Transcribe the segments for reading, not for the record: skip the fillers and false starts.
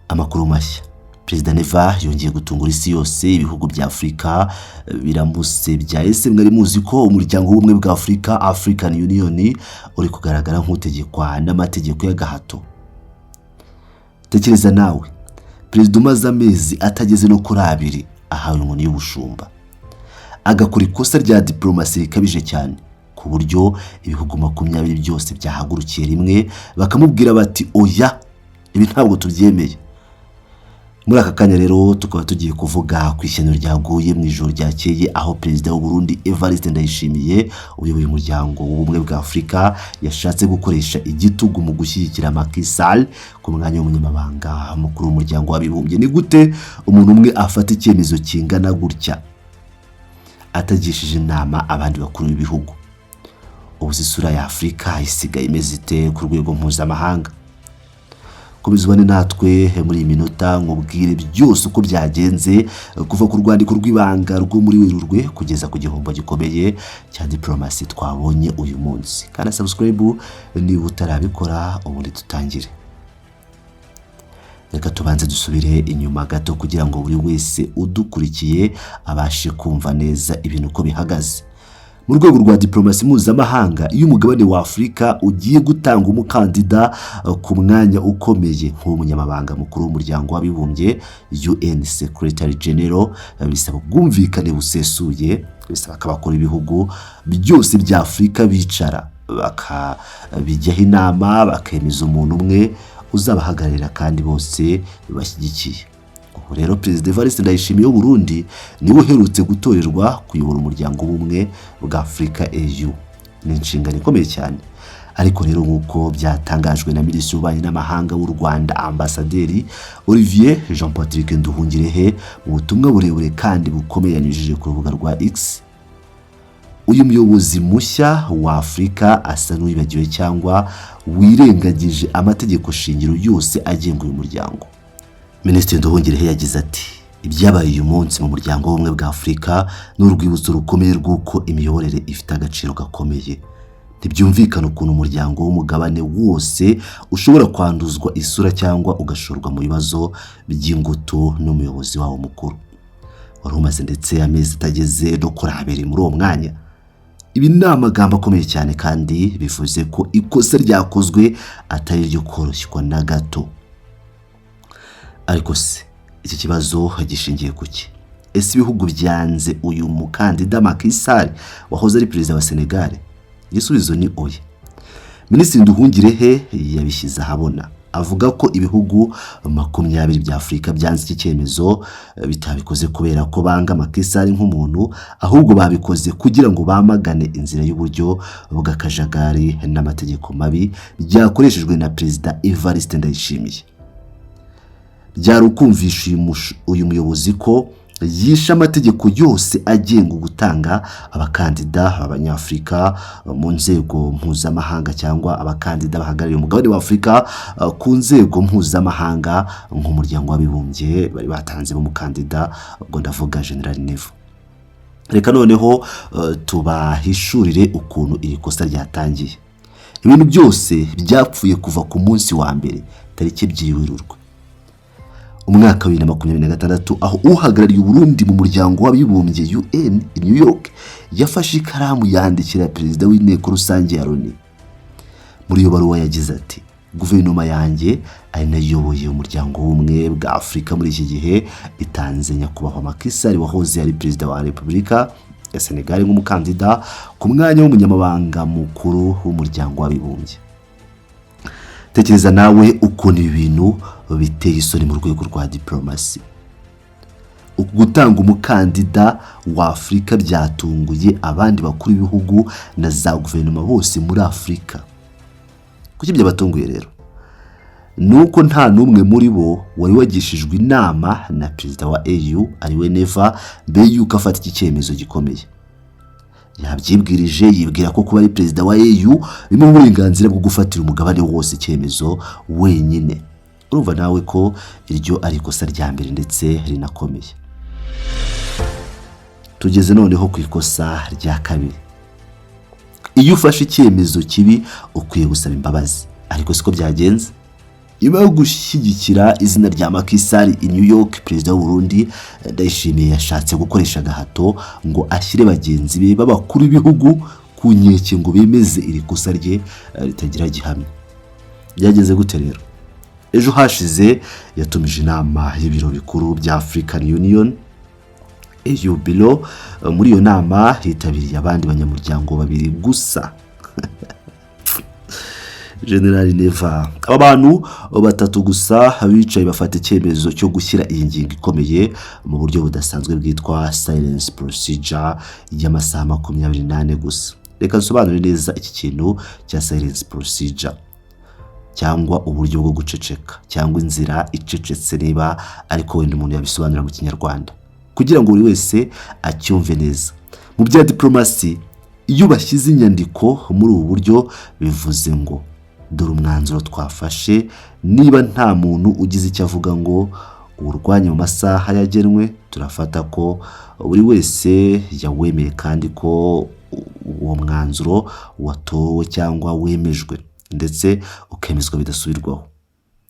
Amakuru mashya. Perezida Neva yongeye gutungura isi yose, ibihugu bya Afrika biramusebya. Ese mwari muzi ko umuryango w'ubumwe bwa Afrika, African Union, uri kugaragara nk'utegekwa n'amategeko y'agahato? Tekereza nawe, perezida umaze amezi atageze no kuri 2 ahawe inkoni y'ubushumba, agakora ikosa rya diplomasi rikabije cyane ku buryo ibihugu 20 byose byahagurukiye rimwe bakamubwira bati oya, ibi ntabwo tubyemeye. Muri aka kanya rero tukaba tugiye kuvuga ku ishyano ryaguye mu ijoro ryakeye, aho perezida w'u Burundi Evariste Ndayishimiye uyoboye umuryango w'ubumwe bwa Afrika yashatse gukoresha igitugu mu gushyigikira Macky Sall ku mwanya w'umunyamabanga mukuru w'umuryango w'abibumbye. Ni gute umuntu umwe afata icyemezo kingana gutya atagishije inama abandi bakuru b'ibihugu? Ubusisura ya Afrika isigaye imeze ite ku rwego mpuzamahanga? Kubizwane natwe muri iyi minota nkubwire byose uko byagenze kuva ku rwandiko rw'ibanga rwo muri Werurwe kugeza ku gihombo gikomeye cya diplomasi twabonye uyu munsi. Kana subscribe niba utarabikora ubundi tutangire. Reka tubanze dusubire inyuma gato kugira ngo buri wese udukurikiye abashe kumva neza ibintu uko bihagaze. Mu rwego rwa diplomasi mpuzamahanga, iyo umugabane wa Afrika ugiye gutanga umukandida ku mwanya ukomeye nk'umunyamabanga mukuru w'umuryango w'abibumbye UN Secretary General, bisaba ubwumvikane busesuye, bisaba ko abakora ibihugu byose bya Afrika bicara bakabijyaho inama bakemeza umuntu umwe uzabahagararira kandi bose bashyigikiye. Rero Perezida Evariste Ndayishimiye w'u Burundi niwe uherutse gutorerwa kuyobora umuryango w'ubumwe bwa Afrika EU. Ni inshingano ikomeye cyane, ariko rero nk'uko byatangajwe na Minisitiri w'Ububanyi n'Amahanga w'u Rwanda Ambasaderi Olivier Jean Patrick Nduhungirehe mu butumwa burebure kandi bukomeye yanyujije ku rubuga rwa X, uyu muyobozi mushya wa Afrika asa n'uwibagiwe cyangwa wirengagije amategeko shingiro yose agenga uyu muryango. Minisitiri Nduhungirehe yagize ati, ibyabaye uyu munsi mu muryango w'ubumwe bwa Afrika n'urwibutso rukomeye rw'uko imiyoborere ifite agaciro gakomeye. Ntibyumvikana ukuntu umuryango w'umugabane wose ushobora kwanduzwa isura cyangwa ugashorwa mu bibazo by'ingutu n'umuyobozi wawo mukuru wari umaze ndetse amezi atageze no kuri 2 muri uwo mwanya. Ibi ni amagambo akomeye cyane kandi bivuze ko ikosa ryakozwe atari ryo koroshywa na gato. Ariko se iki kibazo gishingiye kuki? Ese ibihugu byanze uyu mukandida Macky Sall wahoze ari perezida wa Senegal? Igisubizo ni oya. Minisitiri Nduhungirehe yabishyize ahabona avuga ko ibihugu 20 bya Afrika byanze iki cyemezo bitabikoze kubera ko banga Macky Sall nk'umuntu, ahubwo babikoze kugira ngo bamagane inzira y'uburyo bw'akajagari n'amategeko mabi byakoreshejwe na Perezida Evariste Ndayishimiye. Byari ukumvisha uyu muyobozi ko yisha amategeko yose agenga gutanga abakandida abanyafrika mu nzego mpuzamahanga cyangwa abakandida bahagarariye umugabane wa Afrika ku nzego mpuzamahanga nk'umuryango w'abibumbye bari batanze umukandida, ubwo ndavuga General Neva. Reka noneho tubahishurire ukuntu iri kosa ryatangiye. Ibintu byose byapfuye kuva ku munsi wa mbere tariki 2 Werurwe umwaka wa 2026, aho uhagarariye Burundi mu muryango w'abibumbye UN i New York yafashe ikaramu yandikira perezida w'inteko rusange ya Loni. Muri iyo baruwa yagize ati, guverinoma yanjye ari nayoboye umuryango w'ubumwe bwa Afrika muri iki gihe itanze nyakubahwa Macky Sall wahoze ari perezida wa Repubulika ya Senegal nk'umukandida ku mwanya w'umunyamabanga mukuru w'umuryango w'abibumbye. Tekereza nawe ukuntu ibintu biteye isoni mu rwego rwa diplomasi. Gutanga umukandida wa Afrika byatunguye abandi bakuru b'ibihugu na za guverinoma bose muri Afrika. Kuki byabatunguye rero? Nuko nta numwe muri bo wari wagishijwe inama na perezida wa EU ariwe Neva mbere yuko afata iki cyemezo gikomeye. Yabyibwirije yibwira ko kuba ari perezida wa EU bimwe mu burenganzira bwo gufatira umugabane wose icyemezo wenyine. Urumva nawe ko iryo ari ikosa rya mbere ndetse rinakomeye. Tugeze noneho ku ikosa rya kabiri. Iyo ufashe icyemezo kibi ukwiye gusaba imbabazi, ariko siko byagenze. nyuma yo gushyigikira izina rya Macky Sall i New York, perezida w'u Burundi Ndayishimiye yashatse gukoresha agahato ngo ashyire bagenzi be b'abakuru b'ibihugu ku nkeke ngo bemeze iri kosa rye ritagira gihamya. Byageze gute rero? Ejo hashize yatumije inama y'ibiro bikuru bya African Union AU Bureau. Muri iyo nama hitabiriye abandi banyamuryango babiri gusa. General Neva. Aba bantu batatu gusa bicaye bafata icyemezo cyo gushyira iyi ngingo ikomeye mu buryo budasanzwe bwitwa silence procedure y'amasaha 28 gusa. Reka nsobanure neza iki kintu cya silence procedure, cyangwa uburyo bwo guceceka, cyangwa inzira icecetse niba ariko wenda umuntu yabisobanura mu Kinyarwanda kugira ngo buri wese acyumve neza. Mu bya diplomasi, iyo bashyize inyandiko muri ubu buryo bivuze ngo dore umwanzuro twafashe, niba nta muntu ugize icyo avuga ngo urwanya mu masaha yagenwe, turafata ko buri wese yawemeye kandi ko uwo mwanzuro watowe cyangwa wemejwe ndetse ukemezwa bidasubirwaho.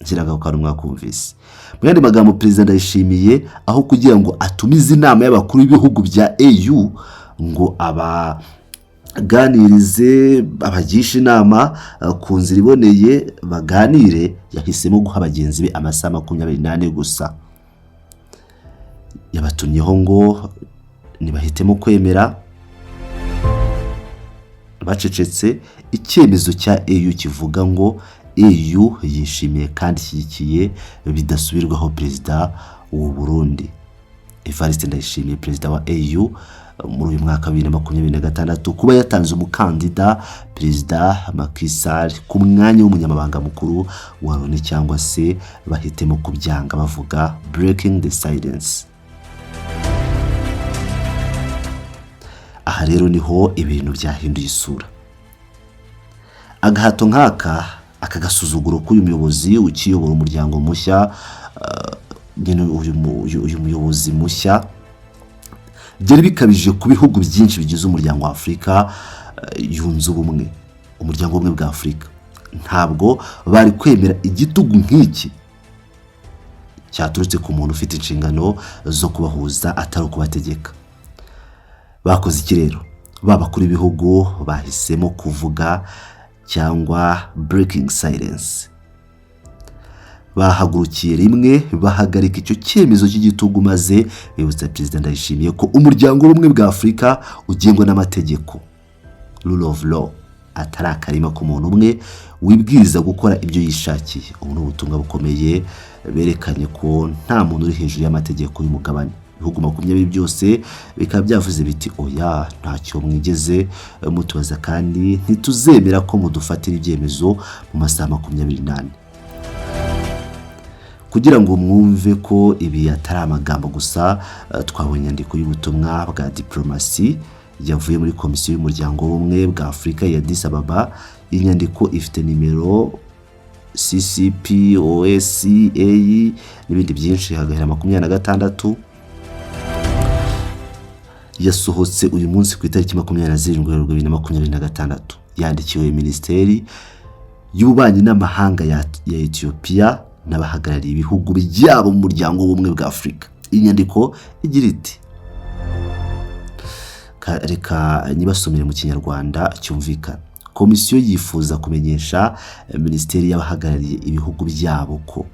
Nziraga ko mwakumvise. Mu yandi magambo, Perezida Ndayishimiye aho kugira ngo atumize inama y'abakuru b'ibihugu bya AU ngo abaganirize, abagisha inama ku nzira iboneye baganire, yahisemo guha bagenzi be amasaha 28 gusa. Yabatumyeho ngo nibahitemo kwemera bacecetse icyemezo cya AU kivuga ngo AU yishimiye kandi ishyigikiye bidasubirwaho perezida w'u Burundi Evariste Ndayishimiye, perezida wa AU muri uyu mwaka 2026, kuba yatanze umukandida perezida Macky Sall ku mwanya w'umunyamabanga mukuru wa Loni, cyangwa se bahitemo kubyanga bavuga breaking the silence. Aha rero niho ibintu byahinduye isura. Agahato nk'aka, aka gasuzuguro k'uyu muyobozi ukiyobora umuryango mushya, uyu muyobozi mushya, byari bikabije ku bihugu byinshi bigize umuryango wa Afurika yunze ubumwe, umuryango umwe bwa Afurika. Ntabwo bari kwemera igitugu nk'iki cyaturutse ku muntu ufite inshingano zo kubahuza atari ukubategeka. Bakoze iki rero? Baba kuri bihugu bahisemo kuvuga cyangwa breaking silence. Bahagurukiye rimwe bahagarika icyo cyemezo cy'igitugu, maze bibutsa Perezida Ndayishimiye ko umuryango w'ubumwe bwa Afurika ugengwa n'amategeko, rule of law, atari akarima k'umuntu umwe wibwiriza gukora ibyo yishakiye. Ubu ni ubutumwa bukomeye berekanye ko nta muntu uri hejuru y'amategeko y'umugabane. Ibihugu 20 byose bikaba byavuze biti oya, ntacyo mwigeze mutubaza kandi ntituzemera ko mudufatira ibyemezo mu masaha 28. Kugira ngo mwumve ko ibi atari amagambo gusa, twabonye inyandiko y'ubutumwa bwa diplomasi yavuye muri komisiyo y'umuryango w'ubumwe bwa Afurika ya Addis Ababa. Inyandiko ifite nimero CCPOSCA n'ibindi byinshi, hagahera 26, yasohotse uyu munsi ku itariki 27/2026, yandikiwe Minisiteri y'Ububanyi n'Amahanga ya Ethiopia n'abahagarariye ibihugu byabo mu muryango w'ubumwe bwa Afurika. Inyandiko igira iti, reka nyibasomere mu Kinyarwanda cyumvikana. Komisiyo yifuza kumenyesha Minisiteri y'abahagarariye ibihugu byabo ko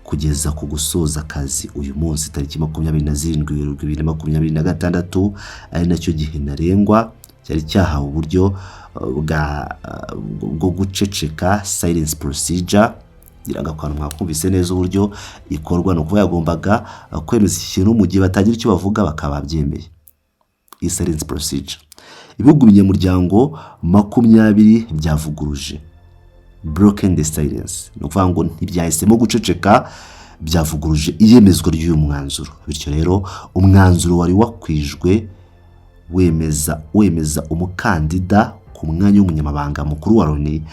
kugeza ku gusoza akazi uyu munsi tariki 27/2026 ari nacyo gihe ntarengwa cyari cyahawe uburyo bwo guceceka silence procedure. Ngira ngo mwakumvise neza uburyo ikorwa, no kuba yagombaga kwemeza ikintu mu gihe batagira icyo bavuga bakaba byemeye. Iyi silence procedure ibihugu binyamuryango 20 byavuguruje, broken the silence, no kuvuga ngo ntibyahisemo guceceka, byavuguruje iyemezwa ry'uyu mwanzuro. Bityo rero umwanzuro wari wakwijwe wemeza umukandida ku mwanya w'umunyamabanga mukuru wa Loni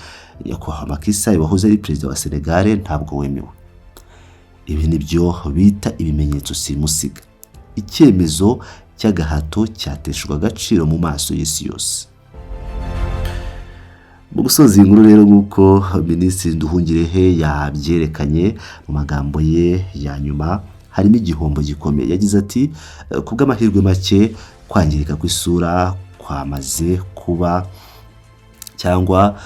nyakubahwa Macky Sall wahoze ari perezida wa Senegal ntabwo wemewe. Ibi nibyo bita ibimenyetso simusiga. Icyemezo cy'agahato cyateshwa agaciro mu maso y'isi yose. mu gusoza iyi nkuru rero nk'uko Minisitiri Nduhungirehe yabyerekanye mu magambo ye ya nyuma, harimo igihombo gikomeye. Yagize ati kubw'amahirwe make kwangirika kw'isura kwamaze kuba cyangwa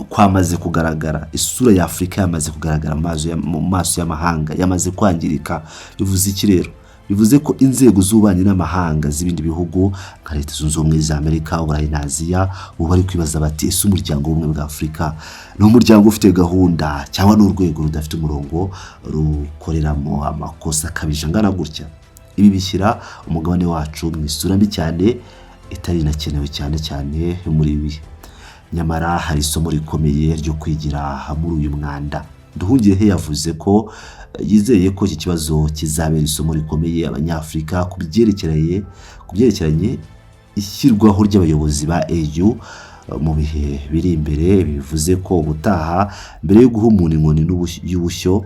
kwamaze kugaragara. Isura ya Afurika yamaze kugaragara mu maso y'amahanga, yamaze kwangirika. Bivuze iki rero? Bivuze ko inzego z'ububanyi n'amahanga z'ibindi bihugu nka Leta Zunze Ubumwe za Amerika, Uburayi na Aziya ubu bari kwibaza bati ese umuryango w'ubumwe bwa Afurika ni umuryango ufite gahunda cyangwa n'urwego rudafite umurongo rukoreramo amakosa akabije angana gutya? Ibi bishyira umugabane wacu mu isura mbi cyane itari inakenewe cyane muri ibi. Nyamara hari isomo rikomeye ryo kwigira muri uyu mwanda. Nduhungirehe yavuze ko yizeye ko iki kibazo kizabera isomo rikomeye Abanyafurika ku byerekeranye ishyirwaho ry'abayobozi ba AU mu bihe biri imbere. Bivuze ko ubutaha mbere yo guha umuntu inkoni y'ubushyo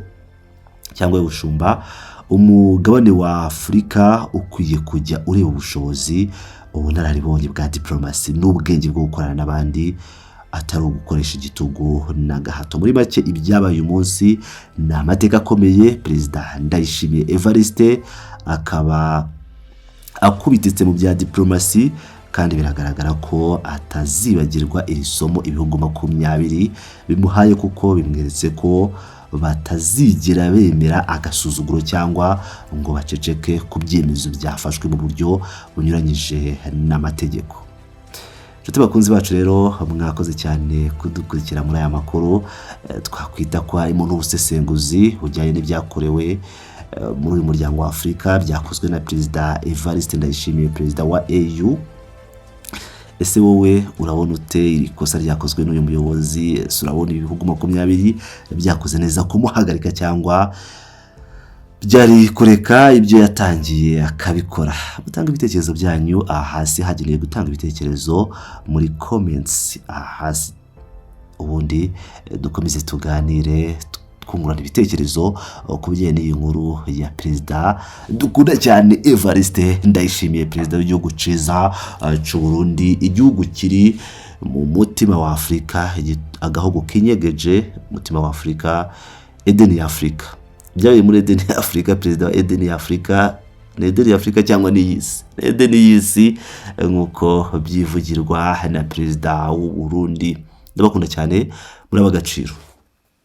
cyangwa y'ubushumba, umugabane wa Afurika ukwiye kujya ureba ubushobozi, ubunararibonye bwa diplomasi n'ubwenge bwo gukorana n'abandi, atari ugukoresha igitugu n'agahato. Muri make ibyabaye uyu munsi ni amateka akomeye. Perezida Ndayishimiye Evariste akaba akubititse mu bya diplomasi, kandi biragaragara ko atazibagirwa iri somo ibihugu 20 bimuhaye, kuko bimweretse ko batazigera bemera agasuzuguro cyangwa ngo baceceke ku byemezo byafashwe mu buryo bunyuranyije n'amategeko. Nshuti bakunzi bacu rero, mwakoze cyane kudukurikira muri aya makuru. Twakwita ko harimo n'ubusesenguzi bujyanye n'ibyakorewe muri uyu muryango wa Afurika, byakozwe na Perezida Evariste Ndayishimiye, perezida wa AU. Ese wowe urabona ute iri kosa ryakozwe n'uyu muyobozi? Urabona ibihugu 20 byakoze neza kumuhagarika cyangwa byari kureka ibyo yatangiye akabikora? Mutanga ibitekerezo byanyu hasi, hagenewe gutanga ibitekerezo muri comments hasi, ubundi dukomeze tuganire twungurana ibitekerezo ku bijyanye n'iyi nkuru ya Perezida dukunda cyane Evariste Ndayishimiye, perezida w'igihugu cyiza cy'u Burundi, igihugu kiri mu mutima wa Afurika, agahugu kinyegeje mutima wa Afurika, Edeni ya Afurika. Byabaye muri Edeni ya Afurika, perezida wa Edeni ya Afurika, ni Edeni ya Afurika cyangwa ni y'isi? Edeni y'isi nk'uko byivugirwa na perezida w'u Burundi. Ndabakunda cyane, muri ab'agaciro.